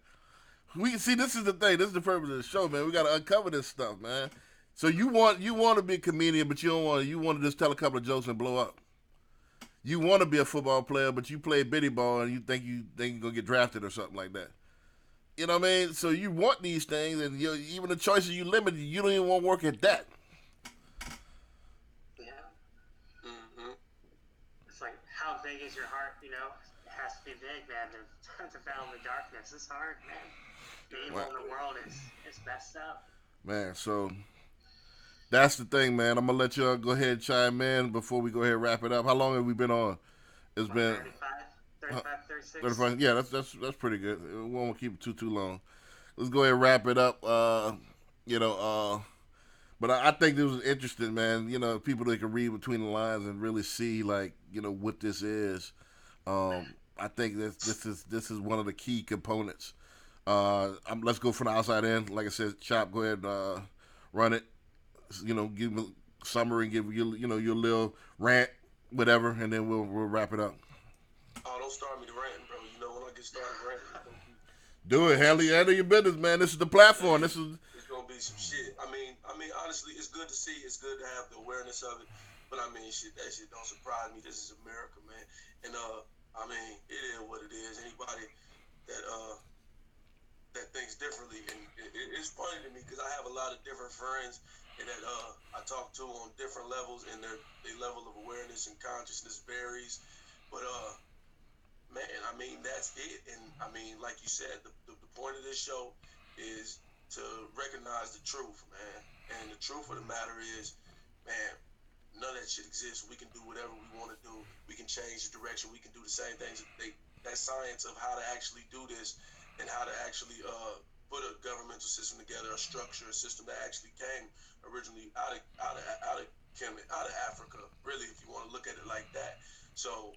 We see, this is the thing. This is the purpose of the show, man. We gotta uncover this stuff, man. So you want to be a comedian, but you want to just tell a couple of jokes and blow up. You want to be a football player, but you play bitty ball and you think you're gonna get drafted or something like that. You know what I mean? So you want these things, and even the choices you limited, you don't even want to work at that. Yeah. It's like, how big is your heart? It has to be big, man. To battle the darkness. It's hard, man. The evil in the world is messed up. Man, so that's the thing, man. I'm gonna let y'all go ahead and chime in before we go ahead and wrap it up. How long have we been on? It's been 35, 36. 35. Yeah, that's pretty good. We won't keep it too long. Let's go ahead and wrap it up. But I think this was interesting, man. People that can read between the lines and really see, like, what this is. I think this is one of the key components. Let's go from the outside in. Like I said, Chop, go ahead and run it. Give me a summary, give your little rant, whatever, and then we'll wrap it up. Oh, don't start me to ranting, bro. When I get started ranting, do it. Handle your business, man. This is the platform. It's gonna be some shit. I mean, honestly, it's good to see. It's good to have the awareness of it. But that shit don't surprise me. This is America, man. And it is what it is. Anybody that thinks differently, and it's funny to me because I have a lot of different friends and that I talk to on different levels, and their level of awareness and consciousness varies. But man, that's it. And like you said, the point of this show is to recognize the truth, man. And the truth of the matter is, man, none of that shit exists. We can do whatever we want to do. We can change the direction. We can do the same things. That science of how to actually do this and how to actually put a governmental system together, a structure, a system that actually came originally out of Africa, really, if you want to look at it like that. So,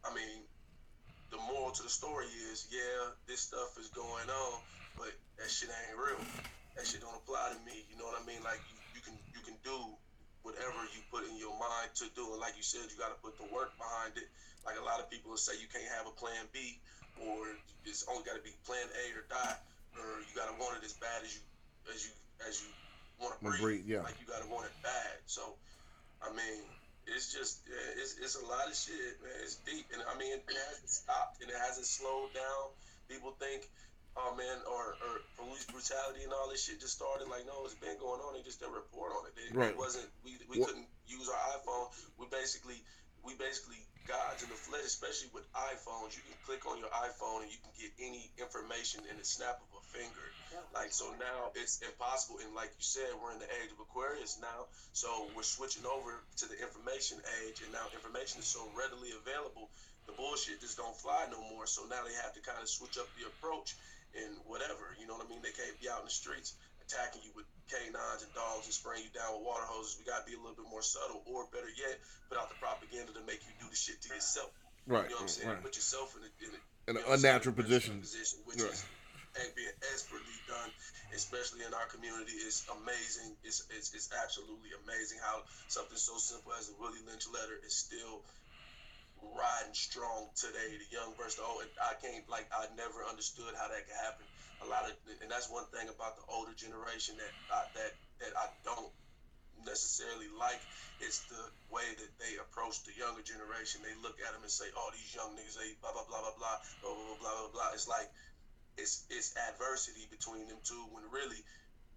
the moral to the story is, yeah, this stuff is going on, but that shit ain't real. That shit don't apply to me. You know what I mean? Like, you can do whatever you put in your mind to do, and like you said, you got to put the work behind it. Like a lot of people will say, you can't have a plan B, or it's only got to be plan A or die, or you got to want it as bad as you want to breathe. Yeah. Like you got to want it bad. So, it's just it's a lot of shit, man. It's deep, and it hasn't stopped and it hasn't slowed down. People think, oh man, or police brutality and all this shit just started. Like, no, it's been going on. They just didn't report on it. It wasn't. We couldn't use our iPhone. We basically we basically gods in the flesh, especially with iPhones. You can click on your iPhone and you can get any information in the snap of a finger. Like, so now it's impossible. And like you said, we're in the age of Aquarius now. So we're switching over to the information age, and now information is so readily available. The bullshit just don't fly no more. So now they have to kind of switch up the approach and whatever. You know what I mean? They can't be out in the streets attacking you with canines and dogs and spraying you down with water hoses. We gotta be a little bit more subtle, or better yet, put out the propaganda to make you do the shit to yourself. Right, You know what I'm saying? right. Put yourself in In an you know unnatural position. which Right. is being expertly done, especially in our community. Is amazing. It's absolutely amazing how something so simple as a Willie Lynch letter is still riding strong today. The young versus the old. I can't, like, I never understood how that could happen. And that's one thing about the older generation that I don't necessarily like. It's the way that they approach the younger generation. They look at them and say, "Oh, these young niggas, they blah blah blah blah blah blah blah blah blah blah." It's like it's adversity between them two, when really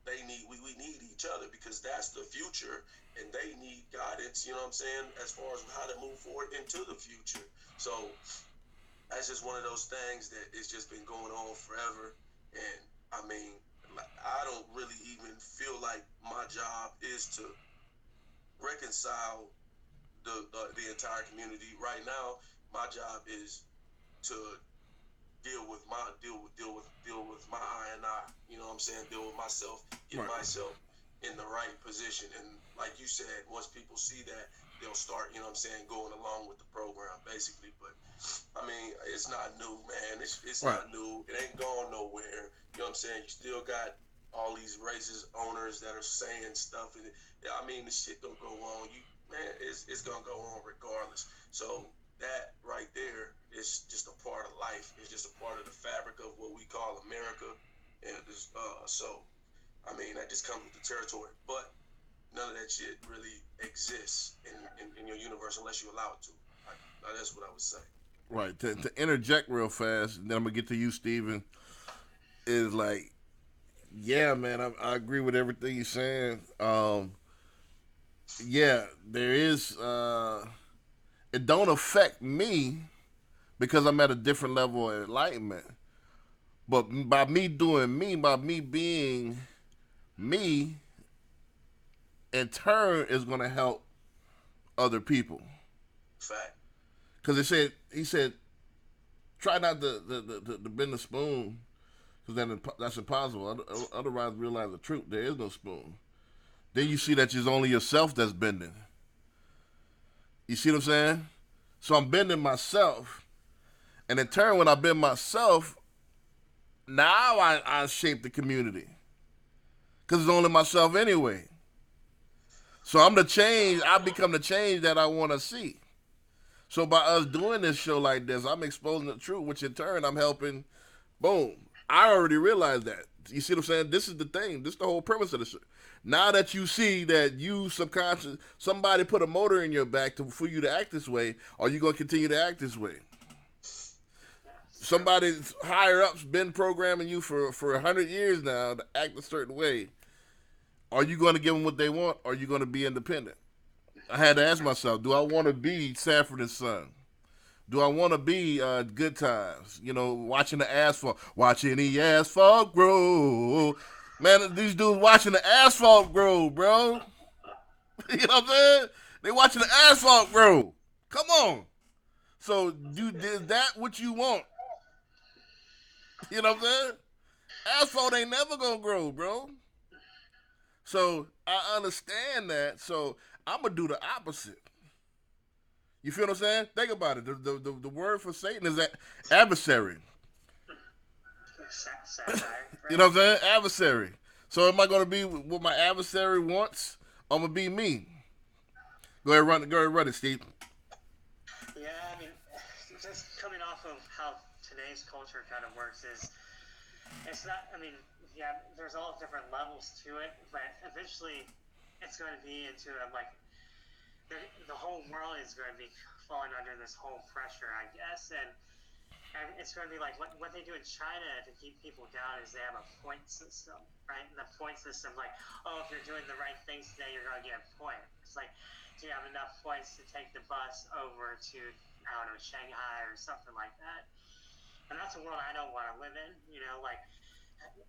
we need each other, because that's the future, and they need guidance. You know what I'm saying? As far as how to move forward into the future. So that's just one of those things that it's just been going on forever. And I mean, I don't really even feel like my job is to reconcile the entire community. Right now, my job is to deal with my I and I. You know what I'm saying? Deal with myself, get Right. myself in the right position. And like you said, once people see that, they'll start, you know what I'm saying, going along with the program, basically. But I mean, it's not new, man. It's Right. not new. It ain't going nowhere. You know what I'm saying? You still got all these racist owners that are saying stuff, and I mean, the shit don't go on. It's gonna go on regardless. So that right there is just a part of life. It's just a part of the fabric of what we call America, and so I mean, that just comes with the territory. But none of that shit really exists in your universe unless you allow it to. That's what I would say. Right. To interject real fast, and then I'm gonna get to you, Steven, is like, yeah, man, I agree with everything you're saying. Yeah, there is. It don't affect me because I'm at a different level of enlightenment. But by me doing me, by me being me, in turn, is gonna help other people. Fact. Because he said, try not to bend the spoon, because then that's impossible. Otherwise, realize the truth. There is no spoon. Then you see that it's only yourself that's bending. You see what I'm saying? So I'm bending myself, and in turn, when I bend myself, now I shape the community, because it's only myself anyway. So I'm the change. I become the change that I want to see. So by us doing this show like this, I'm exposing the truth, which in turn I'm helping. Boom. I already realized that. You see what I'm saying? This is the thing. This is the whole premise of the show. Now that you see that you subconscious, somebody put a motor in your back for you to act this way, are you going to continue to act this way? Somebody higher up's been programming you for 100 years now to act a certain way. Are you going to give them what they want, or are you going to be independent? I had to ask myself, do I want to be Sanford and Son? Do I want to be Good Times? You know, watching the asphalt grow. Man, these dudes watching the asphalt grow, bro. You know what I'm saying? They watching the asphalt grow. Come on. So, is that what you want? You know what I'm saying? Asphalt ain't never gonna grow, bro. So I understand that. So I'm gonna do the opposite. You feel what I'm saying? Think about it. The word for Satan is adversary. You know what I'm saying? Adversary. So am I gonna be what my adversary wants? Or I'm gonna be me. Go ahead, run it, Steve. Yeah, I mean, just coming off of how today's culture kind of works is, it's not, I mean, yeah, there's all different levels to it, but eventually it's going to be into like, the whole world is going to be falling under this whole pressure, I guess, and it's going to be like what they do in China to keep people down is they have a point system, right? And the point system, like, oh, if you're doing the right things today, you're going to get a point. It's like, do you have enough points to take the bus over to, I don't know, Shanghai or something like that? And that's a world I don't want to live in. You know, like,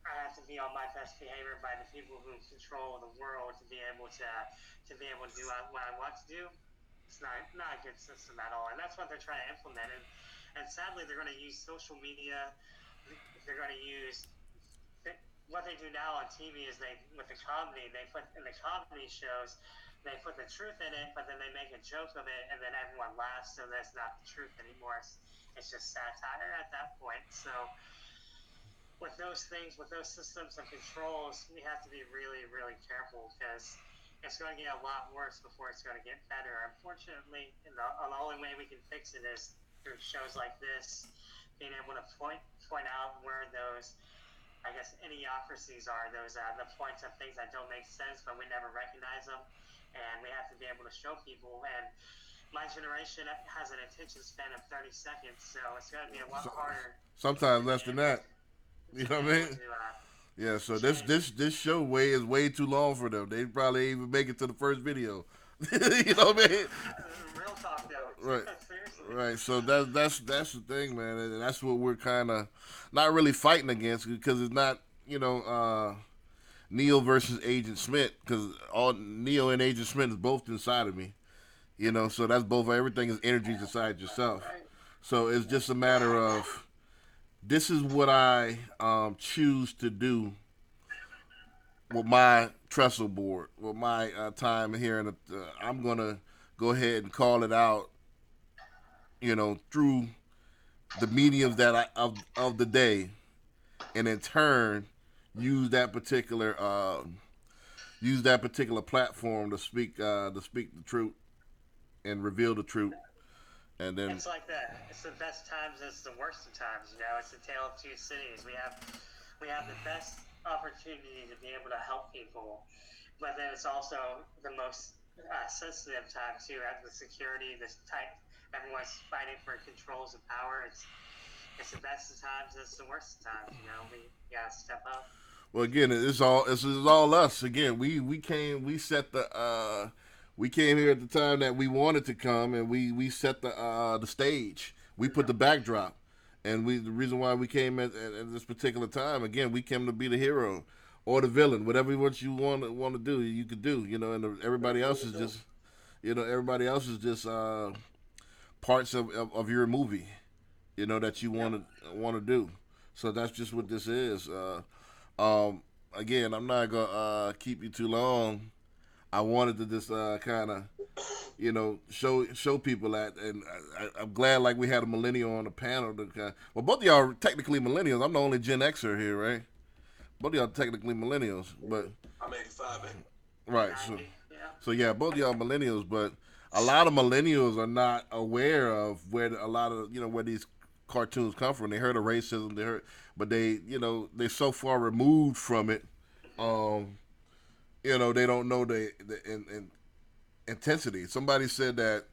I have to be on my best behavior by the people who control the world to be able to do what I want to do. It's not a good system at all, and that's what they're trying to implement. And sadly, they're going to use social media. They're going to use what they do now on TV is with the comedy, they put in the comedy shows, they put the truth in it, but then they make a joke of it, and then everyone laughs, so that's not the truth anymore. It's just satire at that point. So with those things, with those systems and controls, we have to be really, really careful because it's going to get a lot worse before it's going to get better. Unfortunately, the only way we can fix it is through shows like this, being able to point out where those, I guess, idiocracies are, those the points of things that don't make sense, but we never recognize them, and we have to be able to show people. And my generation has an attention span of 30 seconds, so it's going to be a lot harder. Sometimes less than that. You know what I mean? Yeah. So this show is way too long for them. They probably even make it to the first video. You know what I mean? Real talk, though. Right. Seriously. Right. So that's the thing, man, and that's what we're kind of not really fighting against because it's not Neo versus Agent Smith because all Neo and Agent Smith is both inside of me. You know, so that's both. Everything is energies inside yourself. So it's just a matter of this is what I choose to do with my trestle board, with my time here, and I'm gonna go ahead and call it out. You know, through the mediums that of the day, and in turn use that particular platform to speak the truth and reveal the truth. And then it's like that. It's the best times. It's the worst of times. You know, it's a tale of two cities. We have the best opportunity to be able to help people, but then it's also the most sensitive time too. At the security, this tight. Everyone's fighting for controls of power. It's the best of times. It's the worst of times. You know, we gotta step up. Well, again, this is all us. Again, we came here at the time that we wanted to come, and we set the stage. We put the backdrop, and the reason why we came at this particular time. Again, we came to be the hero or the villain, whatever you want to do, you could do. You know, and everybody else is just, parts of your movie, you know, that you want to do. So that's just what this is. Again, I'm not gonna keep you too long. I wanted to just kind of, you know, show people that, and I'm glad like we had a millennial on the panel. Well, both of y'all are technically millennials. I'm the only Gen Xer here, right? Both of y'all are technically millennials, but I'm 85, man. Right. So yeah, both of y'all millennials, but a lot of millennials are not aware of where where these cartoons come from. They heard of racism, but they're so far removed from it. They don't know the intensity. Somebody said that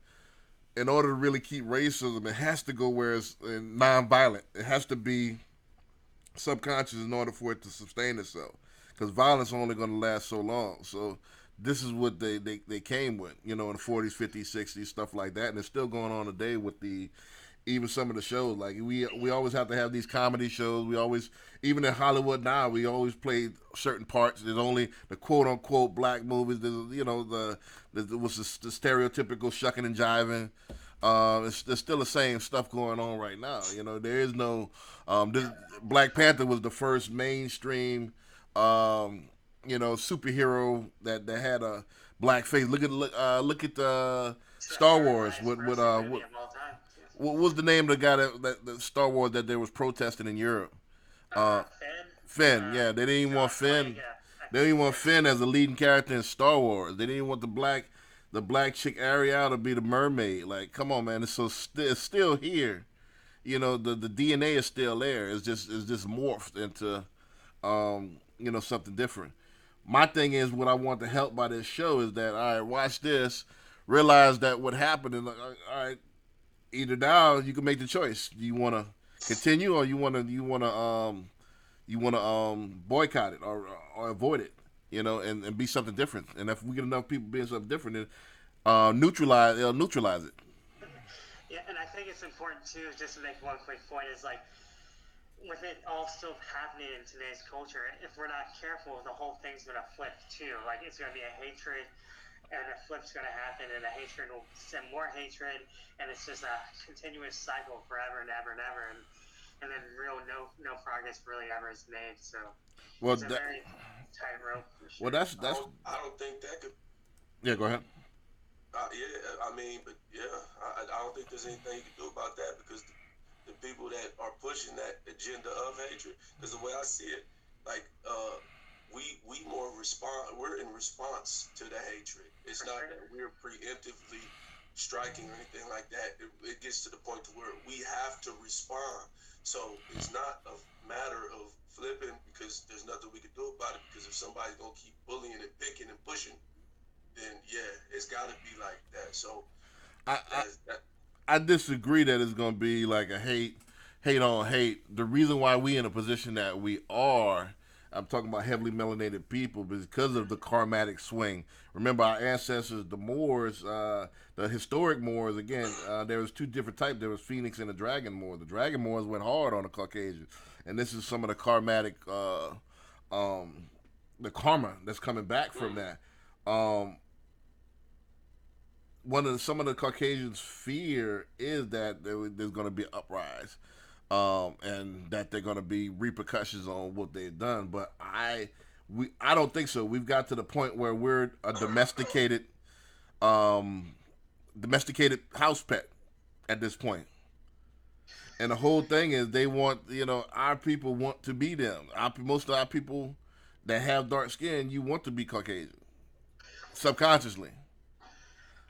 in order to really keep racism, it has to go where it's non-violent. It has to be subconscious in order for it to sustain itself. Because violence is only going to last so long. So this is what they came with, in the 40s, 50s, 60s, stuff like that. And it's still going on today with even some of the shows. Like we always have to have these comedy shows. We always, even in Hollywood now, we always play certain parts. There's only the quote unquote black movies. There's the stereotypical shucking and jiving. There's still the same stuff going on right now. There is no. Black Panther was the first mainstream, superhero that had a black face. Look at Star Wars what was the name of the guy that Star Wars that they was protesting in Europe? Finn. Yeah, they didn't even want Finn. They didn't even want Finn as the leading character in Star Wars. They didn't even want the black chick Ariel to be the mermaid. Like, come on, man, it's still here. The DNA is still there. It's just morphed into something different. My thing is, what I want to help by this show is that, all right, watch this, realize that what happened, and all right, either now you can make the choice. Do you want to continue, or you want to boycott it or avoid it, and be something different. And if we get enough people being something different, then neutralize it. Yeah, and I think it's important too, just to make one quick point, is like with it all still happening in today's culture, if we're not careful, the whole thing's gonna flip too. Like it's gonna be a hatred, and a flip's gonna happen, and the hatred will send more hatred, and it's just a continuous cycle forever and ever and ever, and then no progress really ever is made. So Well, it's a very tight rope. For sure. well, that's I don't think that could. yeah. Go ahead. Yeah, I mean, but yeah, I don't think there's anything you can do about that because the people that are pushing that agenda of hatred, because the way I see it, like we more respond. We're in response to the hatred. It's not that we're preemptively striking or anything like that. It gets to the point to where we have to respond. So it's not a matter of flipping because there's nothing we can do about it. Because if somebody's gonna keep bullying and picking and pushing, then yeah, it's got to be like that. So I disagree that it's gonna be like a hate on hate. The reason why we in a position that we are, I'm talking about heavily melanated people, because of the karmatic swing. Remember our ancestors, the Moors, the historic Moors. Again, there was two different types. There was Phoenix and the Dragon Moors. The Dragon Moors went hard on the Caucasians, and this is some of the karmatic, the karma that's coming back from that. Some of the Caucasians' fear is that there's going to be an uprise, and that they're going to be repercussions on what they've done. But I don't think so. We've got to the point where we're a domesticated house pet at this point. And the whole thing is they want, our people want to be them. Most of our people that have dark skin, you want to be Caucasian subconsciously.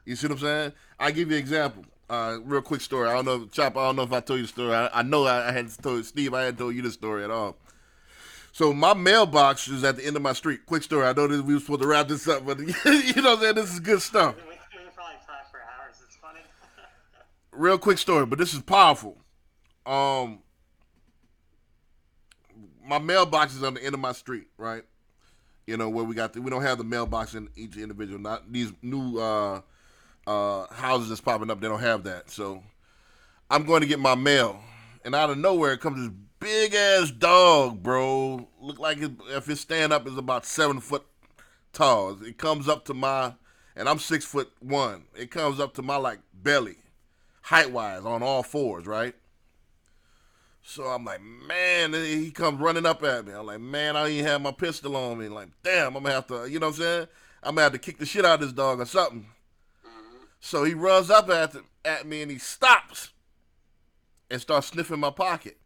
You see what I'm saying? I give you an example. Real quick story. I don't know, Chop. I don't know if I told you the story. I know I hadn't told Steve. I hadn't told you the story at all. So my mailbox is at the end of my street. Quick story. I know that we were supposed to wrap this up, but you know what I'm saying. This is good stuff. We can probably talk for hours. It's funny. Real quick story, but this is powerful. My mailbox is on the end of my street, right? Where we don't have the mailbox in each individual. Not these new houses that's popping up. They don't have that. So I'm going to get my mail, and out of nowhere comes this big ass dog, bro. Look like if it stand up is about 7 foot tall. It comes up to and I'm 6'1". It comes up to my belly, height wise, on all fours, right? So I'm like, man, he comes running up at me. I'm like, man, I don't even have my pistol on me. Like, damn, I'm gonna have to, you know what I'm saying? I'm gonna have to kick the shit out of this dog or something. So he runs up at me and he stops and starts sniffing my pocket.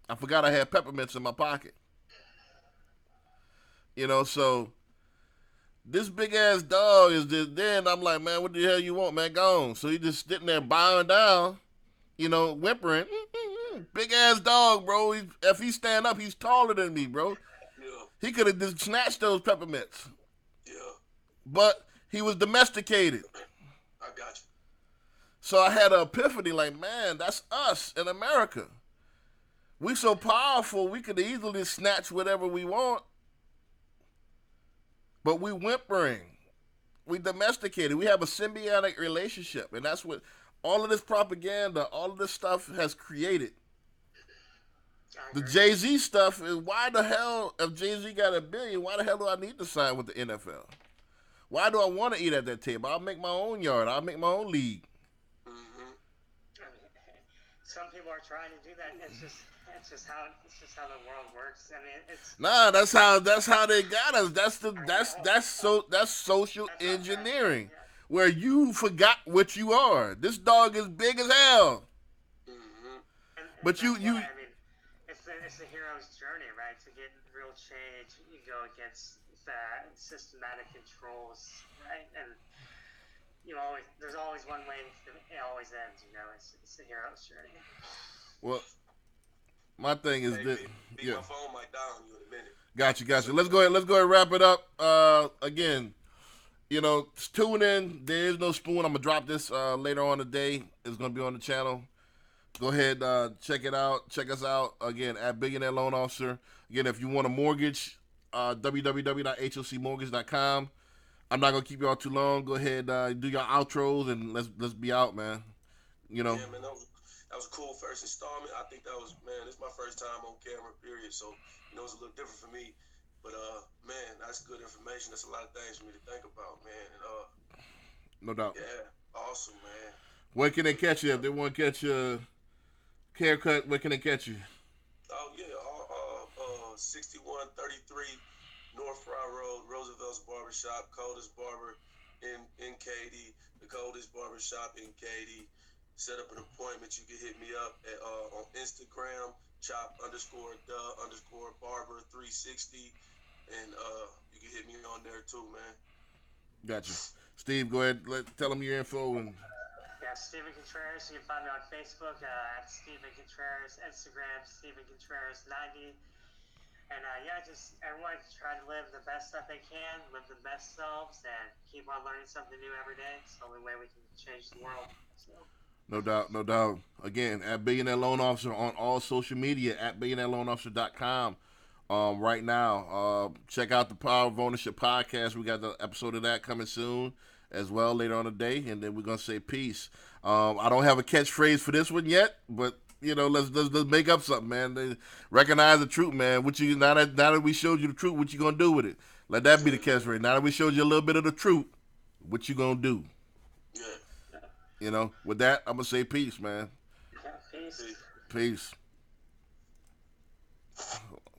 I forgot I had peppermints in my pocket. So this big ass dog is just then. I'm like, man, what the hell you want, man? Go on. So he just sitting there bowing down, whimpering. Big ass dog, bro. If he stand up, he's taller than me, bro. yeah, He could have just snatched those peppermints. yeah, But he was domesticated. I got you. So I had an epiphany, like, man, that's us in America. We so powerful, we could easily snatch whatever we want. But we whimpering. We domesticated. We have a symbiotic relationship. And that's what all of this propaganda, all of this stuff has created. The Jay-Z stuff is, why the hell, if Jay-Z got $1 billion, why the hell do I need to sign with the NFL? Why do I want to eat at that table? I'll make my own yard. I'll make my own league. Some people are trying to do that. It's just how the world works. I mean, it's That's how they got us. That's social engineering, where you forgot what you are. This dog is big as hell. But you I mean, it's the hero's journey, right? To get real change, you go against the systematic controls, right? And there's always one way. It always ends. It's the hero's journey. Well, my thing is this. My phone might die on you in a minute. Gotcha. Let's go ahead and wrap it up. Again, tune in. There is no spoon. I'm gonna drop this later on today. It's gonna be on the channel. Go ahead, check it out. Check us out again at Billionaire Loan Officer. Again, if you want a mortgage, www.hocmortgage.com. I'm not gonna keep y'all too long. Go ahead, do your outros, and let's be out, man. You know. Yeah, man, that was a cool first installment. I think that was, man, it's my first time on camera, period. So, it's a little different for me. But man, that's good information. That's a lot of things for me to think about, man. And No doubt. yeah, awesome, man. Where can they catch you? If they want to catch your haircut, where can they catch you? Oh yeah, 6133 North Fry Road, Roosevelt's Barbershop, coldest barber in Katy, the coldest barbershop in Katy. Set up an appointment. You can hit me up at on Instagram, chop_the_barber360, and you can hit me on there too, man. Gotcha. Steve, go ahead. Tell them your info and. Yeah, Steven Contreras. You can find me on Facebook at Steven Contreras, Instagram Steven Contreras90. And yeah, just everyone try to live the best that they can, live the best selves, and keep on learning something new every day. It's the only way we can change the world. So. No doubt, no doubt. Again, at Billionaire Loan Officer on all social media, at BillionaireLoanOfficer.com. Right now, check out the Power of Ownership podcast. We got the episode of that coming soon as well later on today, and then we're gonna say peace. I don't have a catchphrase for this one yet, but let's make up something, man. They recognize the truth, man. Now that we showed you the truth, what you gonna do with it? Let that be the catchphrase. Now that we showed you a little bit of the truth, what you gonna do? Yeah. With that, I'm gonna say peace, man. Yeah, peace. Peace.